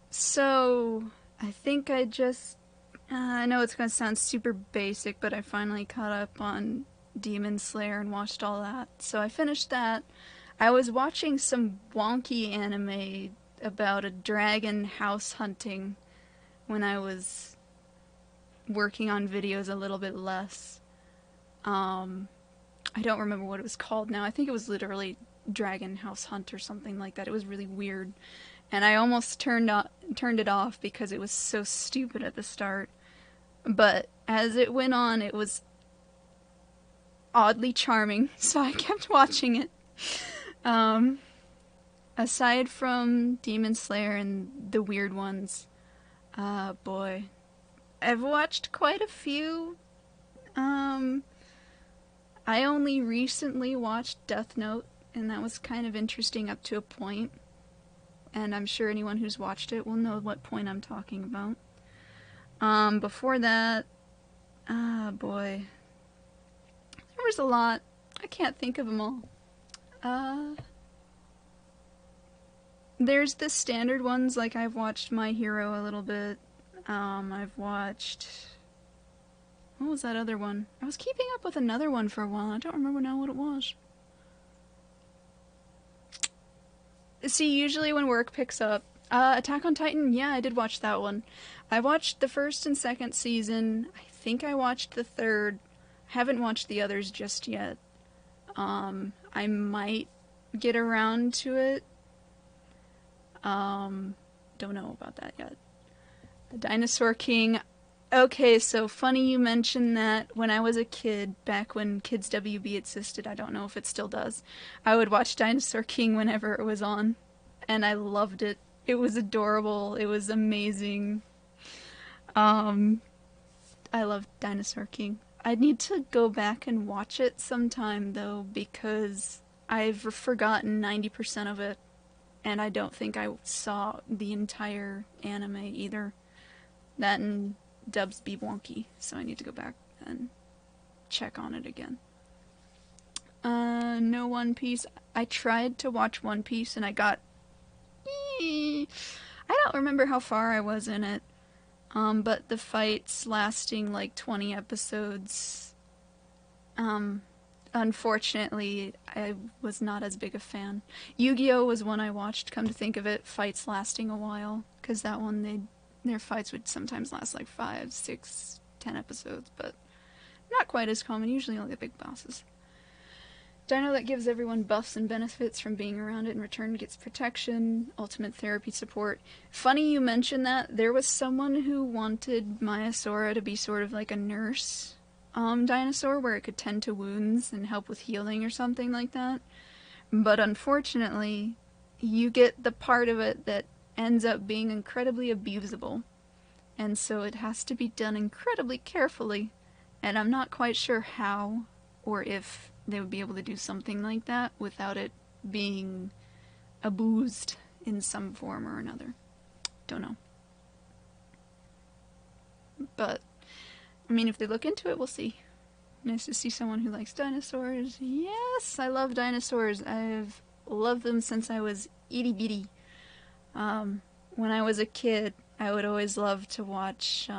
So, I think I just... I know it's going to sound super basic, but I finally caught up on Demon Slayer and watched all that. So I finished that. I was watching some wonky anime about a dragon house hunting when I was working on videos a little bit less. I don't remember what it was called now. I think it was literally Dragon House Hunt or something like that. It was really weird. And I almost turned it off because it was so stupid at the start. But as it went on, it was oddly charming, so I kept watching it. Aside from Demon Slayer and the weird ones, boy, I've watched quite a few. I only recently watched Death Note, and that was kind of interesting up to a point. And I'm sure anyone who's watched it will know what point I'm talking about. Before that, boy, there was a lot. I can't think of them all. There's the standard ones, like I've watched My Hero a little bit. I've watched... What was that other one? I was keeping up with another one for a while. I don't remember now what it was. See, usually when work picks up... Attack on Titan? Yeah, I did watch that one. I watched the first and second season. I think I watched the third. Haven't watched the others just yet. I might get around to it. Don't know about that yet. Dinosaur King. Okay, so funny you mentioned that. When I was a kid, back when Kids WB existed, I don't know if it still does, I would watch Dinosaur King whenever it was on. And I loved it. It was adorable. It was amazing. I loved Dinosaur King. I need to go back and watch it sometime, though, because I've forgotten 90% of it. And I don't think I saw the entire anime either. That and dubs be wonky, so I need to go back and check on it again. No One Piece. I tried to watch One Piece and I got... I don't remember how far I was in it. But the fights lasting like 20 episodes, unfortunately, I was not as big a fan. Yu-Gi-Oh! Was one I watched, come to think of it, fights lasting a while, because that one, their fights would sometimes last like 5, 6, 10 episodes, but not quite as common, usually only the big bosses. Dino that gives everyone buffs and benefits from being around it, in return gets protection, ultimate therapy support. Funny you mentioned that. There was someone who wanted Maiasaura to be sort of like a nurse dinosaur, where it could tend to wounds and help with healing or something like that. But unfortunately, you get the part of it that ends up being incredibly abusable. And so it has to be done incredibly carefully. And I'm not quite sure how, or if they would be able to do something like that without it being abused in some form or another. Don't know. But I mean, if they look into it, we'll see. Nice to see someone who likes dinosaurs. Yes, I love dinosaurs. I've loved them since I was itty bitty. When I was a kid, I would always love to watch,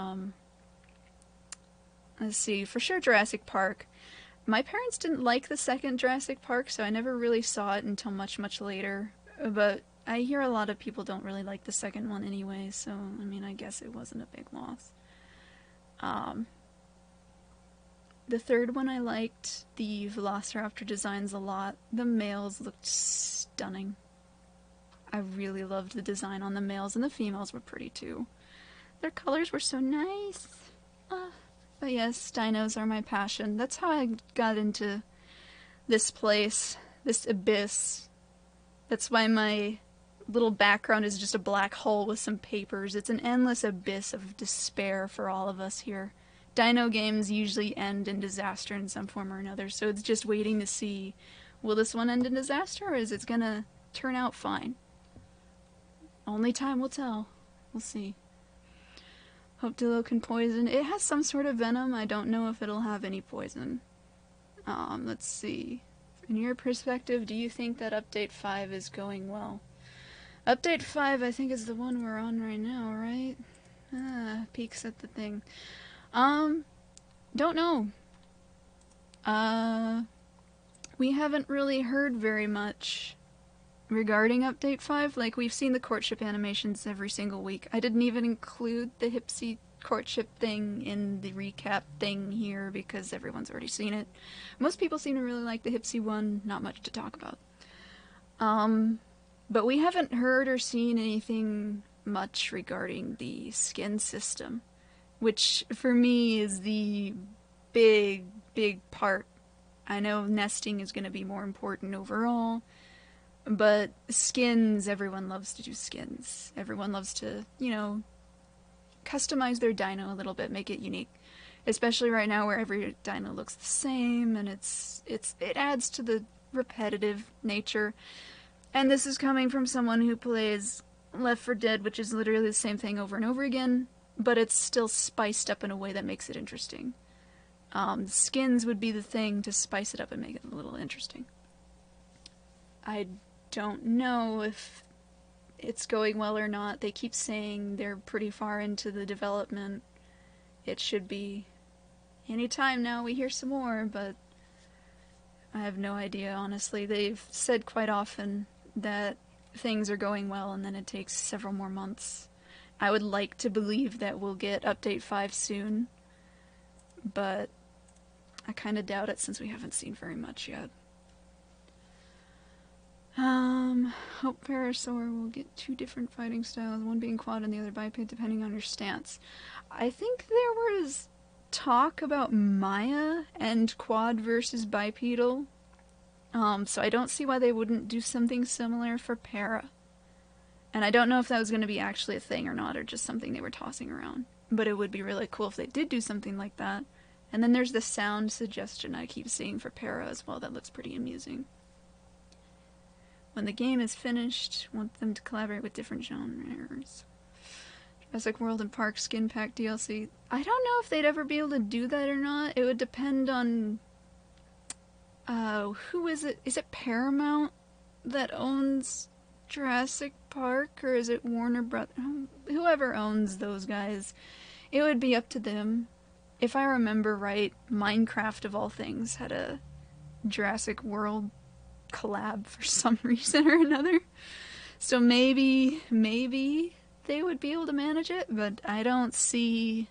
let's see, for sure Jurassic Park. My parents didn't like the second Jurassic Park, so I never really saw it until much, much later. But I hear a lot of people don't really like the second one anyway, so, I mean, I guess it wasn't a big loss. The third one I liked the Velociraptor designs a lot. The males looked stunning. I really loved the design on the males, and the females were pretty too. Their colors were so nice. But yes, dinos are my passion. That's how I got into this place, this abyss. That's why my little background is just a black hole with some papers. It's an endless abyss of despair for all of us here. Dino games usually end in disaster in some form or another, so it's just waiting to see, will this one end in disaster, or is it gonna turn out fine? Only time will tell. We'll see. Hope Dillo can poison. It has some sort of venom. I don't know if it'll have any poison. Let's see. In your perspective, do you think that Update 5 is going well? Update 5, I think, is the one we're on right now, right? Peeks at the thing. Don't know. We haven't really heard very much regarding Update 5. Like, we've seen the courtship animations every single week. I didn't even include the Hipsy courtship thing in the recap thing here because everyone's already seen it. Most people seem to really like the Hipsy one, not much to talk about. But we haven't heard or seen anything much regarding the skin system, which for me is the big part. I know nesting is going to be more important overall, but skins, everyone loves to do skins. Everyone loves to, you know, customize their dino a little bit, make it unique. Especially right now where every dino looks the same, and it adds to the repetitive nature. And this is coming from someone who plays Left 4 Dead, which is literally the same thing over and over again, but it's still spiced up in a way that makes it interesting. Skins would be the thing to spice it up and make it a little interesting. I don't know if it's going well or not. They keep saying they're pretty far into the development. It should be any time now we hear some more, but I have no idea, honestly. They've said quite often that things are going well and then it takes several more months. I would like to believe that we'll get Update 5 soon, but I kind of doubt it since we haven't seen very much yet. Hope Parasaur will get 2 different fighting styles, one being quad and the other biped, depending on your stance. I think there was talk about Maya and quad versus bipedal, so I don't see why they wouldn't do something similar for Para. And I don't know if that was going to be actually a thing or not, or just something they were tossing around. But it would be really cool if they did do something like that. And then there's the sound suggestion I keep seeing for Para as well. That looks pretty amusing. When the game is finished, want them to collaborate with different genres. Jurassic World and Park Skin Pack DLC. I don't know if they'd ever be able to do that or not. It would depend on... who is it? Is it Paramount that owns Jurassic Park? Or is it Warner Brothers? Whoever owns those guys. It would be up to them. If I remember right, Minecraft of all things had a Jurassic World collab for some reason or another. So maybe they would be able to manage it, but I don't see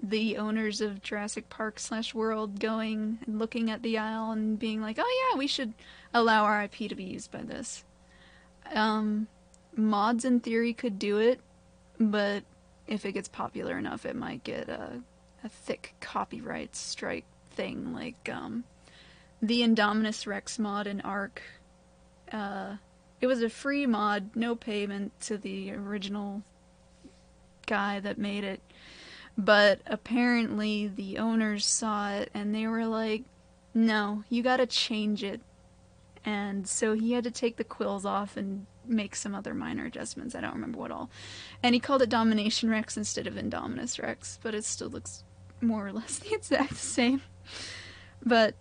the owners of Jurassic Park / World going and looking at the aisle and being like, oh yeah, we should allow our IP to be used by this. Mods in theory could do it, but if it gets popular enough, it might get a thick copyright strike thing, like the Indominus Rex mod in Ark. It was a free mod, no payment to the original guy that made it, but apparently the owners saw it and they were like, no, you gotta change it. And so he had to take the quills off and make some other minor adjustments. I don't remember what all. And he called it Domination Rex instead of Indominus Rex, but it still looks more or less the exact same. But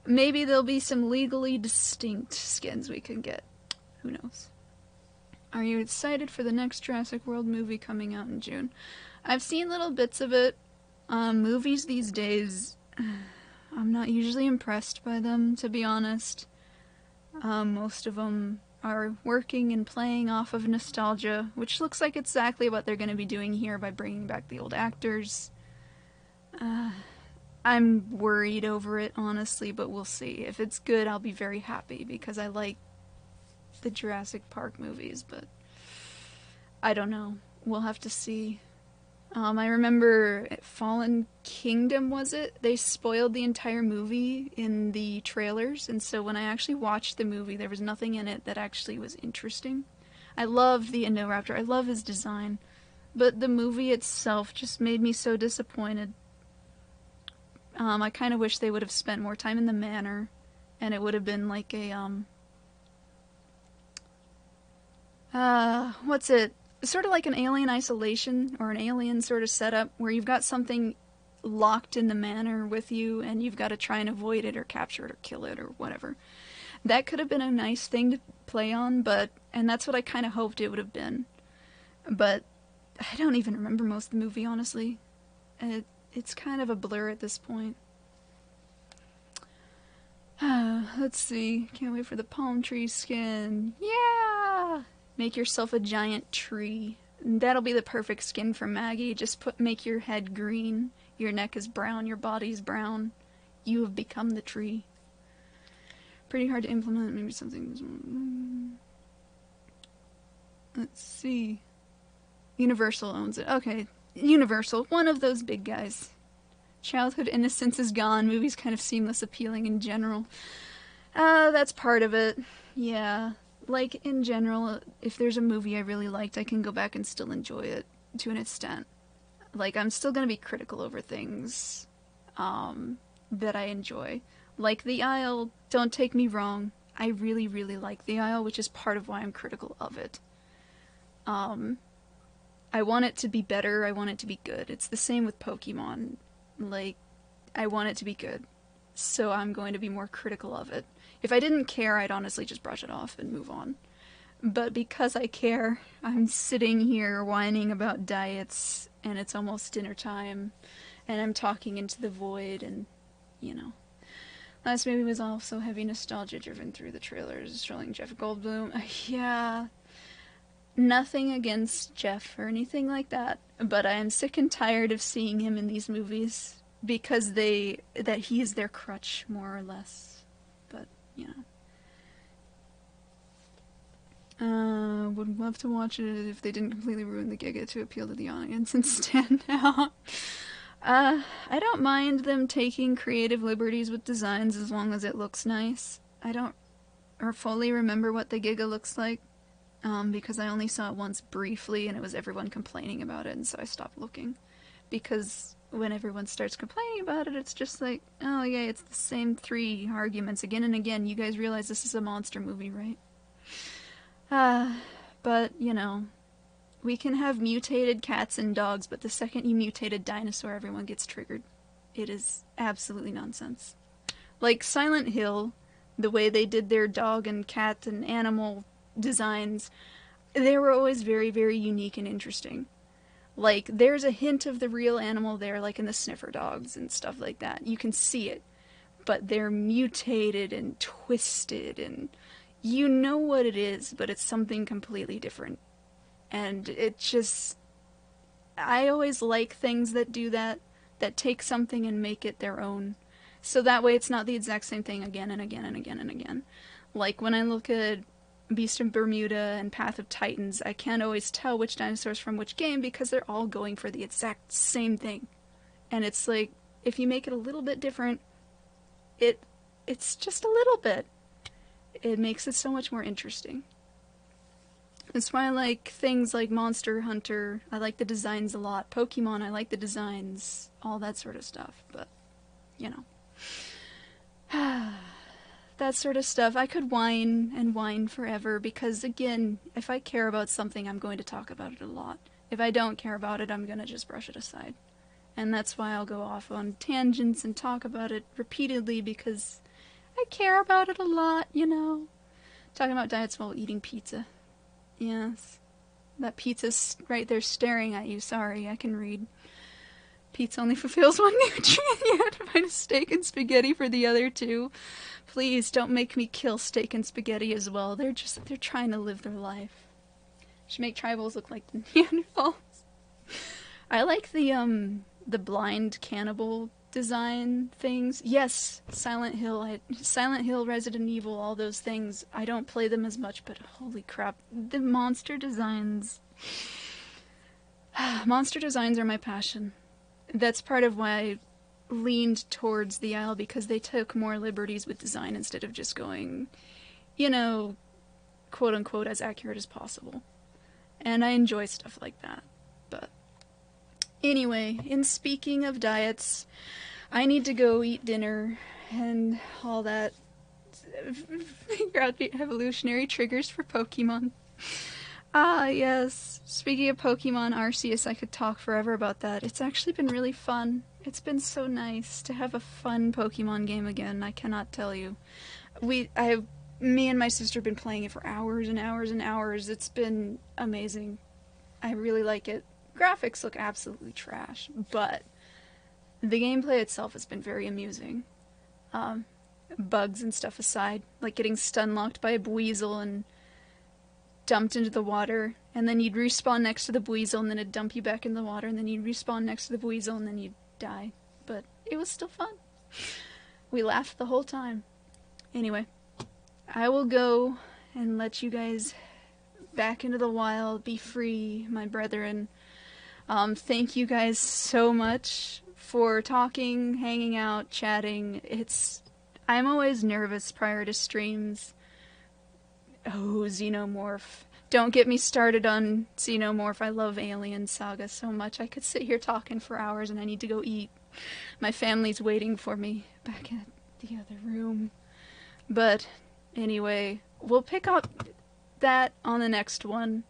maybe there'll be some legally distinct skins we can get. Who knows? Are you excited for the next Jurassic World movie coming out in June? I've seen little bits of it. Movies these days, I'm not usually impressed by them, to be honest. Most of them are working and playing off of nostalgia, which looks like exactly what they're going to be doing here by bringing back the old actors. I'm worried over it, honestly, but we'll see. If it's good, I'll be very happy, because I like the Jurassic Park movies, but I don't know. We'll have to see. I remember Fallen Kingdom, was it? They spoiled the entire movie in the trailers, and so when I actually watched the movie, there was nothing in it that actually was interesting. I love the Indoraptor, I love his design, but the movie itself just made me so disappointed. I kind of wish they would have spent more time in the manor, and it would have been like a, what's it? Sort of like an Alien Isolation, or an Alien sort of setup, where you've got something locked in the manor with you, and you've got to try and avoid it, or capture it, or kill it, or whatever. That could have been a nice thing to play on, and that's what I kind of hoped it would have been. But I don't even remember most of the movie, honestly. It's kind of a blur at this point. Let's see. Can't wait for the palm tree skin. Yeah! Make yourself a giant tree. That'll be the perfect skin for Maggie. Just make your head green. Your neck is brown. Your body's brown. You have become the tree. Pretty hard to implement. Maybe something... Let's see. Universal owns it. Okay. Universal. One of those big guys. Childhood innocence is gone. Movies kind of seem less appealing in general. That's part of it. Yeah. Like, in general, if there's a movie I really liked, I can go back and still enjoy it to an extent. Like, I'm still gonna be critical over things that I enjoy. Like The Isle, don't take me wrong. I really, really like The Isle, which is part of why I'm critical of it. I want it to be better, I want it to be good. It's the same with Pokemon. Like, I want it to be good. So I'm going to be more critical of it. If I didn't care, I'd honestly just brush it off and move on. But because I care, I'm sitting here whining about diets, and it's almost dinner time, and I'm talking into the void, and, you know. Last movie was also heavy nostalgia driven through the trailers, showing Jeff Goldblum. Yeah. Nothing against Jeff or anything like that, but I am sick and tired of seeing him in these movies, because that he is their crutch, more or less. But, you know. Would love to watch it if they didn't completely ruin the Giga to appeal to the audience and stand out. I don't mind them taking creative liberties with designs as long as it looks nice. I don't fully remember what the Giga looks like, because I only saw it once briefly and it was everyone complaining about it, and so I stopped looking. Because when everyone starts complaining about it, it's just like, oh yeah, it's the same 3 arguments again and again. You guys realize this is a monster movie, right? But, you know, we can have mutated cats and dogs, but the second you mutate a dinosaur, everyone gets triggered. It is absolutely nonsense. Like Silent Hill, the way they did their dog and cat and animal designs, they were always very, very unique and interesting. Like, there's a hint of the real animal there, like in the sniffer dogs and stuff like that. You can see it. But they're mutated and twisted, and you know what it is, but it's something completely different. And it just... I always like things that do that take something and make it their own. So that way it's not the exact same thing again and again and again and again. Like, when I look at Beast of Bermuda and Path of Titans, I can't always tell which dinosaur's from which game because they're all going for the exact same thing. And it's like, if you make it a little bit different, it's just a little bit. It makes it so much more interesting. That's why I like things like Monster Hunter. I like the designs a lot. Pokemon, I like the designs. All that sort of stuff. But, you know. That sort of stuff. I could whine and whine forever because, again, if I care about something, I'm going to talk about it a lot. If I don't care about it, I'm going to just brush it aside. And that's why I'll go off on tangents and talk about it repeatedly, because I care about it a lot, you know. Talking about diets while eating pizza. Yes. That pizza's right there staring at you. Sorry, I can read. Pizza only fulfills one nutrient. You have to find a steak and spaghetti for the other two. Please don't make me kill steak and spaghetti as well. They're trying to live their life. Should make tribals look like the Neanderthals. I like the blind cannibal design things. Yes, Silent Hill, Resident Evil, all those things. I don't play them as much, but holy crap, the monster designs. Monster designs are my passion. That's part of why I leaned towards the Isle, because they took more liberties with design instead of just going, you know, quote unquote, as accurate as possible. And I enjoy stuff like that. But anyway, in speaking of diets, I need to go eat dinner and all that. Figure out the evolutionary triggers for Pokemon. Ah, yes. Speaking of Pokemon Arceus, I could talk forever about that. It's actually been really fun. It's been so nice to have a fun Pokemon game again, I cannot tell you. Me and my sister have been playing it for hours and hours and hours. It's been amazing. I really like it. Graphics look absolutely trash, but the gameplay itself has been very amusing. Bugs and stuff aside, like getting stun-locked by a Buizel and dumped into the water, and then you'd respawn next to the Buizel, and then it'd dump you back in the water, and then you'd respawn next to the Buizel, and then you'd die. But it was still fun. We laughed the whole time. Anyway, I will go and let you guys back into the wild, be free, my brethren. Thank you guys so much for talking, hanging out, chatting. I'm always nervous prior to streams. Oh, Xenomorph. Don't get me started on Xenomorph. I love Alien Saga so much. I could sit here talking for hours and I need to go eat. My family's waiting for me back at the other room. But anyway, we'll pick up that on the next one.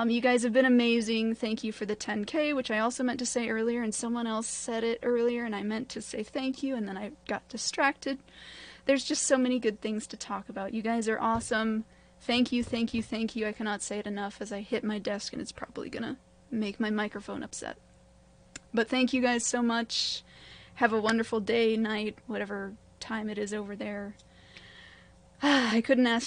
You guys have been amazing. Thank you for the 10K, which I also meant to say earlier, and someone else said it earlier, and I meant to say thank you, and then I got distracted. There's just so many good things to talk about. You guys are awesome. Thank you, thank you, thank you. I cannot say it enough as I hit my desk, and it's probably gonna make my microphone upset. But thank you guys so much. Have a wonderful day, night, whatever time it is over there. I couldn't ask for